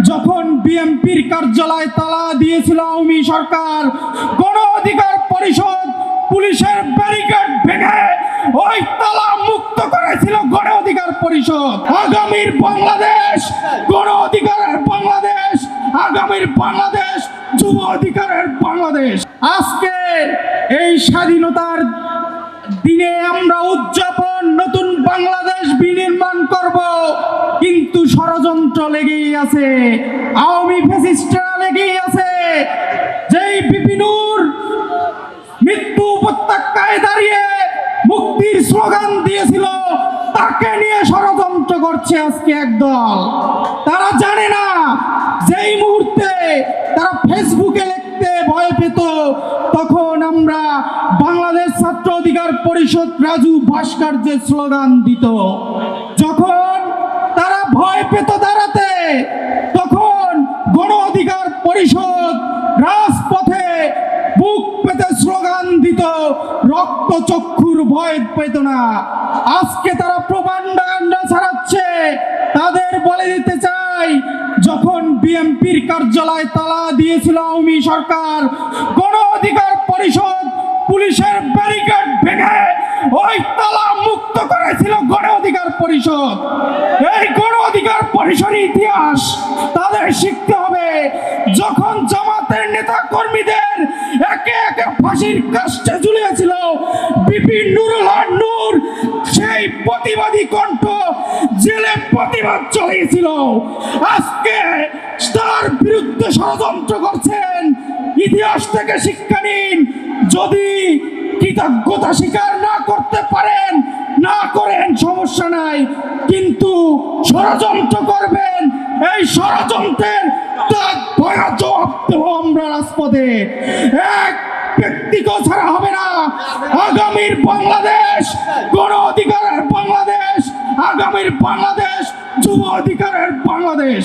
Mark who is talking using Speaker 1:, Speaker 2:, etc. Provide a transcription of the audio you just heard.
Speaker 1: যখন বিএনপির কার্যালয়ে তালা দিয়েছিল আওয়ামী সরকার, গণ অধিকার পরিষদ পুলিশের ব্যারিকেড ভেঙে ওই তালা মুক্ত করেছিল গণ অধিকার পরিষদ। আগামীর বাংলাদেশ গণ অধিকারের বাংলাদেশ, আগামীর বাংলাদেশ যুব অধিকারের বাংলাদেশ। আজকে এই স্বাধীনতার দিনে আমরা উদযাপন নতুন বাংলাদেশ বিনির্মাণ করব, কিন্তু ষড়যন্ত্র লেগেই আছে, আওয়ামী ফ্যাসিস্টরা লেগেই আছে। যেই বিপিনুর মৃত্যু উপত্যকায় দাঁড়িয়ে মুক্তির স্লোগান দিয়েছিল, তাকে নিয়ে ষড়যন্ত্র করছে আজকে একদল। তারা জানে না যেই মুহূর্তে তারা ফেসবুকে লিখতে ভয় পেত, তখন আমরা বাংলাদেশ ছাত্র অধিকার পরিষদ রাজু ভাস্কর্যের স্লোগান দিত। যখন তারা ভয় পেত দাঁড়াতে, তখন গণ অধিকার পরিষদ রাজপথে বুক পেতে স্লোগান দিত, রক্ত চক্ষুর ভয় পেত না। আজকে তারা প্রোপাগান্ডা ছড়াচ্ছে। তাদের বলে দিতে চাই, যখন বিএনপির কার্যালয়ে তালা দিয়েছিল আওয়ামী সরকার, গণ অধিকার পরিষদ পুলিশের ব্যারিকেড ভেঙে ওই তালা মুক্ত করেছিল গণ অধিকার পরিষদ। এই গণ অধিকার পরিষদের ইতিহাস তাদের শিখতে হবে। যখন জামাতের নেতা কর্মীদের একে একে ফাঁসির কাস্টে ঝুলিয়েছিল বিপিন নুরুল হক নূর, সেই প্রতিবাদী কণ্ঠ জেলে প্রতিবাদ চালিয়েছিল। আজকে তার বিরুদ্ধে ষড়যন্ত্র করছেন। ইতিহাস থেকে শিক্ষা নিন। যদি কৃতজ্ঞতা স্বীকার না করতে পারেন, না করেন, সমস্যা নাই, কিন্তু ষড়যন্ত্র করবেন, এই ষড়যন্ত্রের ভয়া জবাব দেবো আমরা রাজপথে। এক ব্যক্তিকে ছাড়া হবে না। আগামীর বাংলাদেশ গণ অধিকারের বাংলাদেশ, আগামীর বাংলাদেশ যুব অধিকারের বাংলাদেশ।